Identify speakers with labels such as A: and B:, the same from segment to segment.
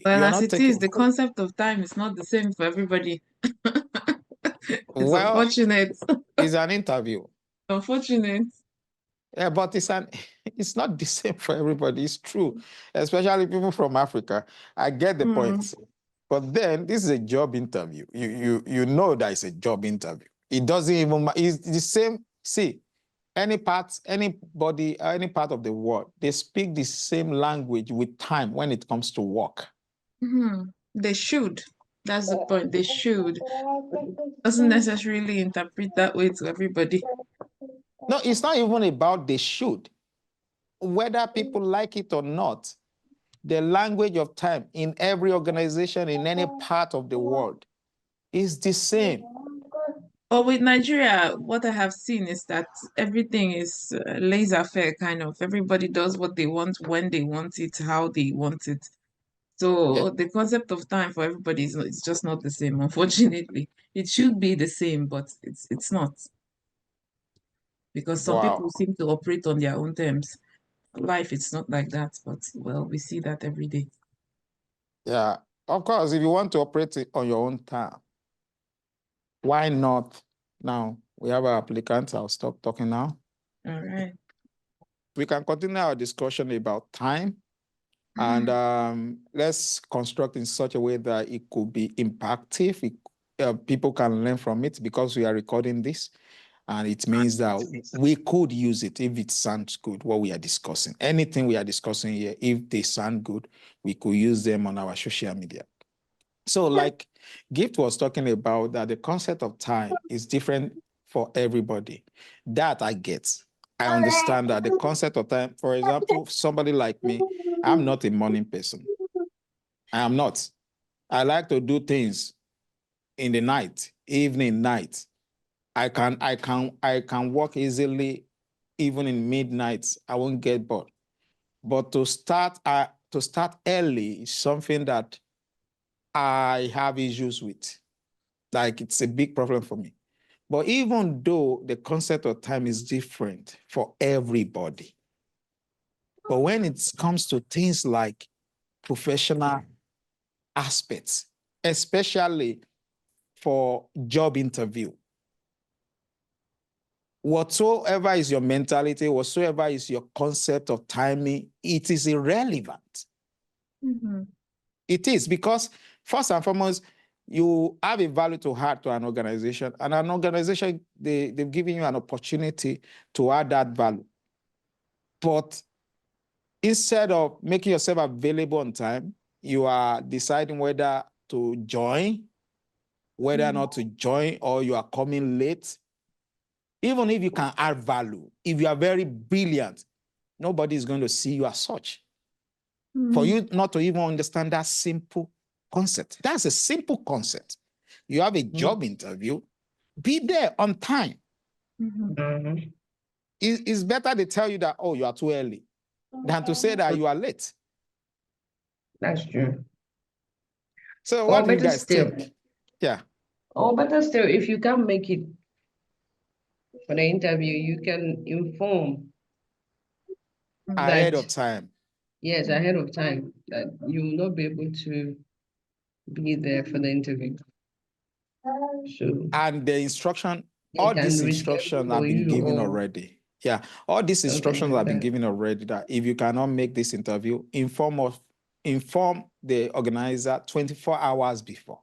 A: Well,
B: You're
A: as
B: not
A: it is,
B: taking,
A: the concept of time is not the same for everybody. It's
B: well,
A: unfortunate.
B: it's an interview.
A: Unfortunate.
B: Yeah, but it's not the same for everybody. It's true, especially people from Africa. I get the
A: Hmm.
B: point. But then this is a job interview. You know that it's a job interview. It doesn't even matter. It's the same. See, anybody, any part of the world, they speak the same language with time when it comes to work.
A: Hmm. They should. That's the point. They should. But it doesn't necessarily interpret that way to everybody.
B: No, it's not even about they should. Whether people like it or not, the language of time in every organization in any part of the world is the same.
A: But with Nigeria, what I have seen is that everything is laissez-faire, kind of. Everybody does what they want, when they want it, how they want it.
B: Yeah.
A: So the concept of time for everybody is just not the same, unfortunately. It should be the same, but it's not because some people
B: Wow.
A: seem to operate on their own terms. Life, it's not like that, but well, we see that every day.
B: Yeah. Of course, if you want to operate it on your own time, why not? Now, we have our applicants. I'll stop talking now.
A: All right.
B: We can continue our discussion about time and let's construct in such a way that it could be impactful. People can learn from it because we are recording this. And it means that we could use it if it sounds good, what we are discussing. Anything we are discussing here, if they sound good, we could use them on our social media. So like Gift was talking about that the concept of time is different for everybody. That I get. I understand that the concept of time, for example, somebody like me, I'm not a morning person. I am not. I like to do things in the night, evening, night. I can work easily even in midnight. I won't get bored. But to start early is something that I have issues with. Like it's a big problem for me. But even though the concept of time is different for everybody, but when it comes to things like professional aspects, especially for job interview, whatsoever is your mentality, whatsoever is your concept of timing, it is irrelevant.
A: Mm-hmm.
B: It is because, first and foremost, you have a value to add to an organization, and an organization, they've given you an opportunity to add that value. But instead of making yourself available on time, you are deciding whether to join, whether or not to join, or you are coming late. Even if you can add value, if you are very brilliant, nobody is going to see you as such. For you not to even understand that simple concept. That's a simple concept. You have a job interview, be there on time. It's better they tell you that, oh, you are too early, than to say that you are late.
C: That's true.
B: So
C: Or
B: what do you
C: better
B: guys
C: still,
B: think? Yeah.
C: or better still, if you can't make it for the interview, you can inform
B: Ahead
C: that,
B: of time.
C: yes, ahead of time, that you will not be able to be there for the interview. So
B: And the instruction,
C: they
B: all
C: can
B: these
C: reschedule
B: instructions have
C: for
B: been
C: you
B: given
C: or
B: already. Yeah, all these
C: something
B: instructions
C: like
B: have been
C: that.
B: given already that if you cannot make this interview, inform the organizer 24 hours before.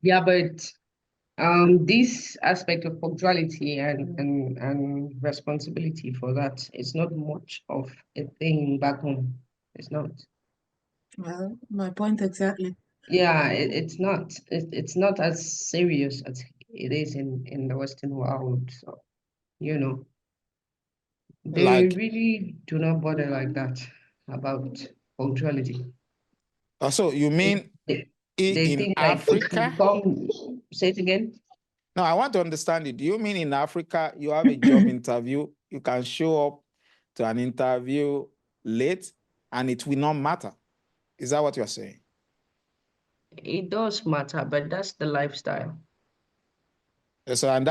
C: Yeah, but this aspect of punctuality and responsibility for that is not much of a thing back home. It's not.
A: Well, my point exactly.
C: Yeah, it's not. It's not as serious as it is in the Western world. So, you know, they
B: Like,
C: really do not bother like that about punctuality.
B: so you mean
C: They
B: in
C: think like if you
B: Africa?
C: come, say it again.
B: No, I want to understand it. Do you mean in Africa, you have a job interview, you can show up to an interview late and it will not matter? Is that what you're saying?
C: It does matter, but that's the lifestyle.
B: So, and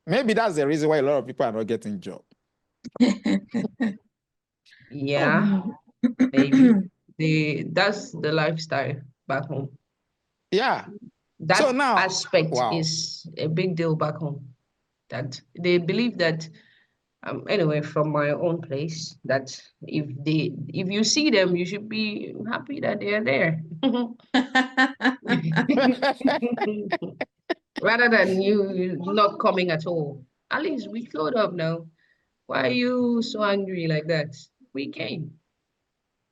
B: maybe that's the reason why a lot of people are not getting job.
C: Yeah. maybe. That's the lifestyle back home.
B: Yeah. So
C: That
B: now,
C: aspect
B: wow.
C: is a big deal back home. That they believe that anyway, from my own place, that if you see them, you should be happy that they are there. Rather than you not coming at all. At least we showed up now. Why are you so angry like that? We came.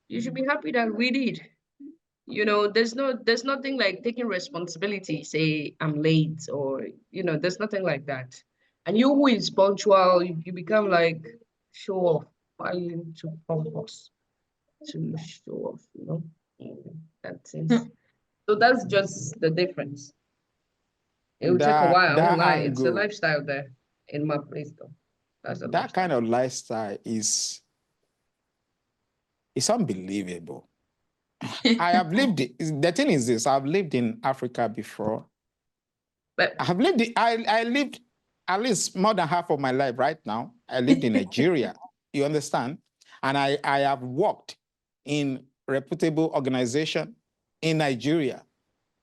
C: You should be happy that we did. There's nothing like taking responsibility, say I'm late, or there's nothing like that. And you who is punctual, you become like show off. Why are you to pompous to show off? That is, so that's just the difference. It will take a
B: That
C: while, I won't
B: that
C: lie. It's a
B: angle,
C: lifestyle there in my place though. That's a
B: that kind
C: lifestyle.
B: of lifestyle is unbelievable. I have lived it. The thing is this, I've lived in Africa before.
C: But
B: I lived at least more than half of my life right now. I lived in Nigeria. You understand? And I have worked in reputable organization in Nigeria.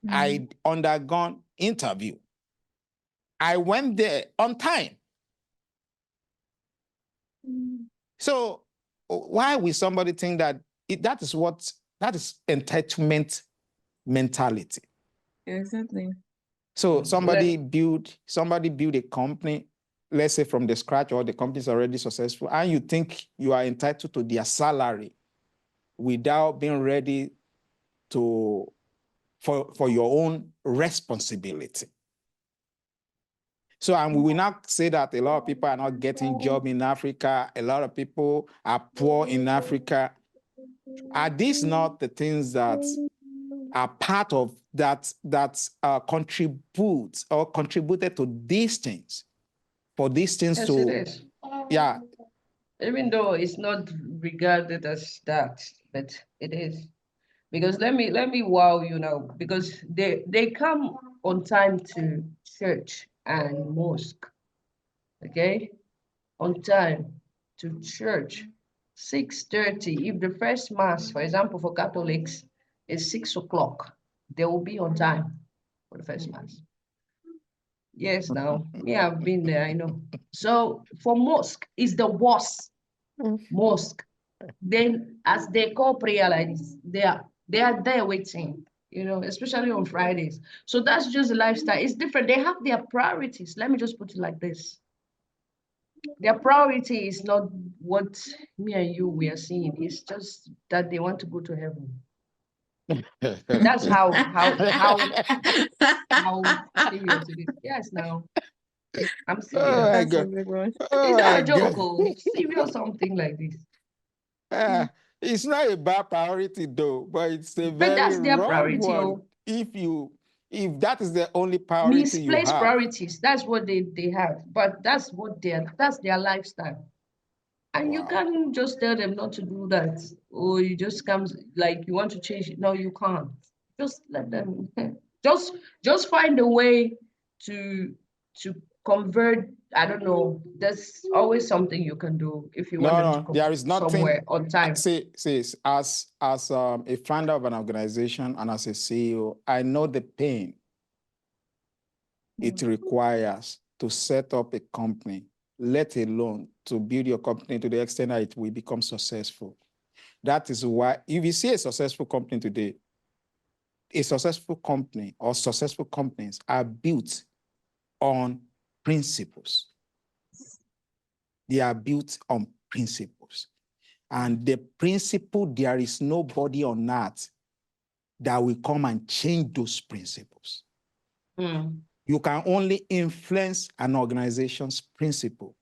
B: I undergone interview. I went there on time. So why would somebody think that that is entitlement mentality?
A: Exactly.
B: So
C: let
B: somebody build a company, let's say from the scratch, or the company is already successful, and you think you are entitled to their salary without being ready for your own responsibility. So, and we will not say that a lot of people are not getting job in Africa. A lot of people are poor in Africa. Are these not the things that are part of that contributes or contributed to these things? For these things
C: Yes, it
B: to,
C: is.
B: yeah.
C: Even though it's not regarded as that, but it is. Because let me wow you now, because they come on time to church and mosque, okay? On time to church. 6:30. If the first mass, for example, for Catholics, is 6 o'clock, they will be on time for the first mass. Yes, now me, I've been there, I know. So for mosque, is the worst. Mosque. Then as they call prayer like this, they are there waiting, especially on Fridays. So that's just the lifestyle. It's different. They have their priorities. Let me just put it like this. Their priority is not what me and you we are seeing. It's just that they want to go to heaven. That's how serious it is. Yes, now I'm
B: Oh my
C: serious.
A: That's a
B: God.
A: big one.
B: Oh
C: It's not
B: my
C: a joke,
B: God.
C: oh, serious something like this.
B: Uh, it's not a bad priority though, but it's a
C: But
B: very
C: that's their
B: wrong
C: priority,
B: one.
C: oh.
B: If that is the only priority you
C: Misplaced
B: have,
C: priorities. That's what they have. But that's their lifestyle. And you
B: wow.
C: can't just tell them not to do that. Or you just comes like you want to change it. No, you can't. Just let them just just find a way to to convert. I don't know. There's always something you can do if you want
B: No,
C: them to
B: no,
C: come
B: there is nothing.
C: somewhere on time.
B: See, as a founder of an organization and as a CEO, I know the pain it requires to set up a company, let alone to build your company to the extent that it will become successful. That is why, if you see a successful company today, a successful company or successful companies are built on principles. They are built on principles. And the principle, there is nobody on earth that will come and change those principles.
C: Mm.
B: You can only influence an organization's principle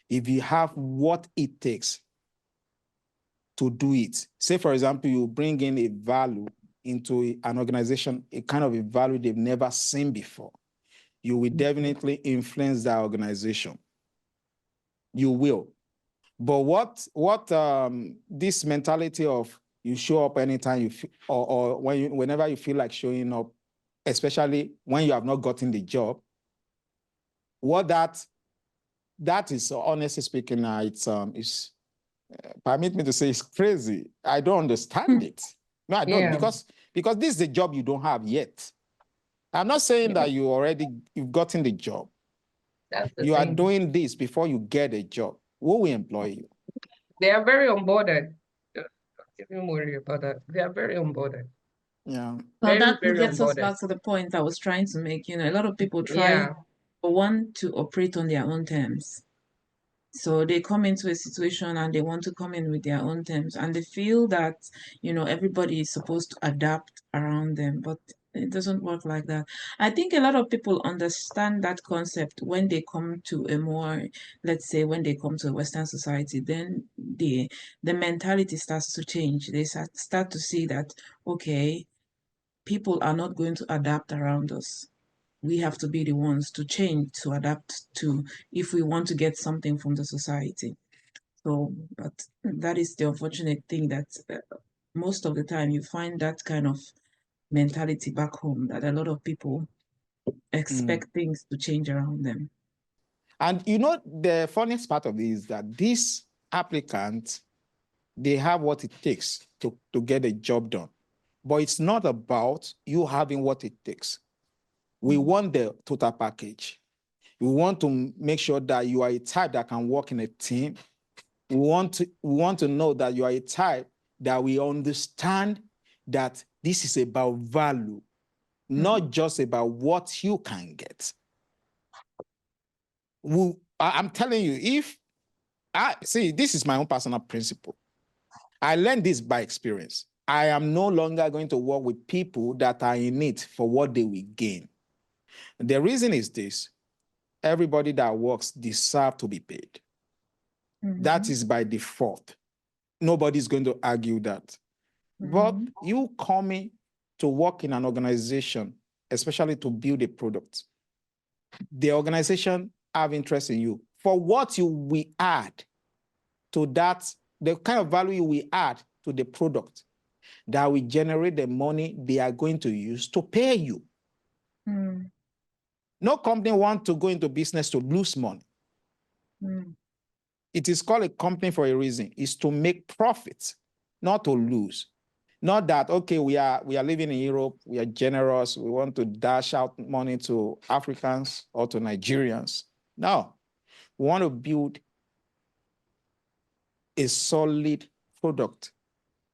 B: if you have what it takes to do it. Say, for example, you bring in a value into an organization, a kind of a value they've never seen before. You will definitely influence that organization. You will. But what this mentality of you show up anytime you feel, or whenever you feel like showing up, especially when you have not gotten the job, what that is, honestly speaking, permit me to say, it's crazy. I don't understand it. No, I don't,
C: Yeah,
B: because this is a job you don't have yet. I'm not saying
C: yeah,
B: that you've gotten the job.
C: that's the
B: You are
C: thing.
B: doing this before you get a job. Who will employ you?
C: They are very unbothered. Don't even worry about that. They are very unbothered.
B: Yeah.
A: Well,
C: Very,
A: that
C: very
A: gets us
C: unbothered.
A: back to the point I was trying to make. A lot of people try,
C: Yeah.
A: for one, to operate on their own terms. So they come into a situation and they want to come in with their own terms, and they feel that, everybody is supposed to adapt around them, but it doesn't work like that. I think a lot of people understand that concept when they come to a more, let's say, when they come to a Western society, then the mentality starts to change. They start to see that, okay, people are not going to adapt around us. We have to be the ones to change, to adapt to, if we want to get something from the society. So, but that is the unfortunate thing, that most of the time you find that kind of mentality back home, that a lot of people
B: Mm.
A: expect things to change around them.
B: And the funniest part of this is that these applicants, they have what it takes to get a job done. But it's not about you having what it takes. We want the total package. We want to make sure that you are a type that can work in a team. We want to know that you are a type that we understand that this is about value, not just about what you can get. I'm telling you, if I see, this is my own personal principle. I learned this by experience. I am no longer going to work with people that are in it for what they will gain. The reason is this: everybody that works deserves to be paid. That is by default. Nobody's going to argue that. But you coming to work in an organization, especially to build a product, the organization have interest in you for what you will add to that, the kind of value you will add to the product that will generate the money they are going to use to pay you. No company wants to go into business to lose money. It is called a company for a reason. It's to make profits, not to lose. Not that, okay, we are living in Europe, we are generous, we want to dash out money to Africans or to Nigerians. No, we want to build a solid product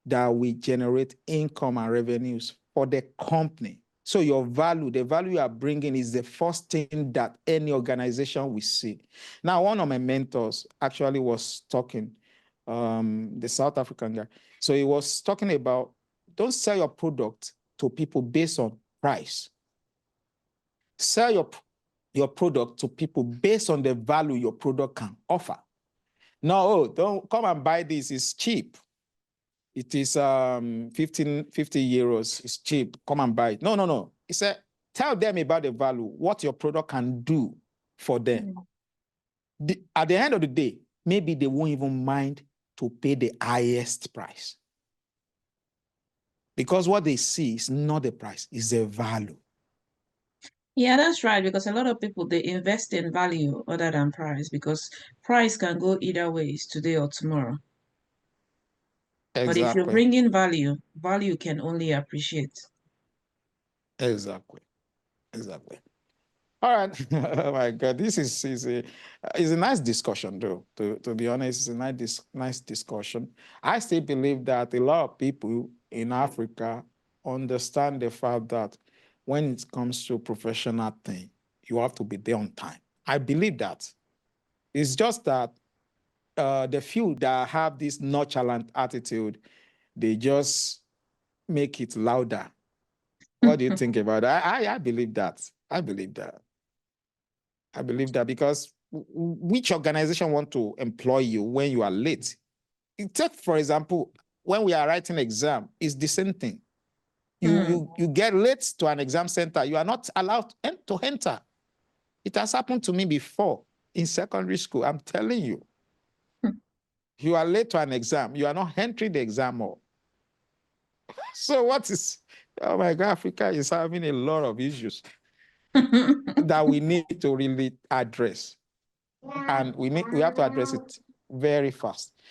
B: that will generate income and revenues for the company. So your value, the value you are bringing, is the first thing that any organization will see. Now, one of my mentors actually was talking, the South African guy. So he was talking about, don't sell your product to people based on price. Sell your product to people based on the value your product can offer. No, don't come and buy this, it's cheap. It is 50 euros. It's cheap. Come and buy it. No, no, no. He said, tell them about the value, what your product can do for them. At the end of the day, maybe they won't even mind to pay the highest price. Because what they see is not the price, it's the value.
A: Yeah, that's right. Because a lot of people, they invest in value other than price, because price can go either ways, today or tomorrow. But if you
B: Exactly.
A: bring in value, value can only appreciate.
B: Exactly. Exactly. All right. Oh my God, this is a nice discussion, though. To be honest, it's a nice discussion. I still believe that a lot of people in Africa understand the fact that when it comes to professional thing, you have to be there on time. I believe that. It's just that the few that have this nonchalant attitude, they just make it louder. What do you think about that? I believe that. I believe that. I believe that because which organization want to employ you when you are late? Take, for example, when we are writing exam, it's the same thing. You get late to an exam center, you are not allowed to enter. It has happened to me before in secondary school. I'm telling you. You are late to an exam, you are not entering the exam hall. So oh my God, Africa is having a lot of issues that we need to really address. And we have to address it very fast.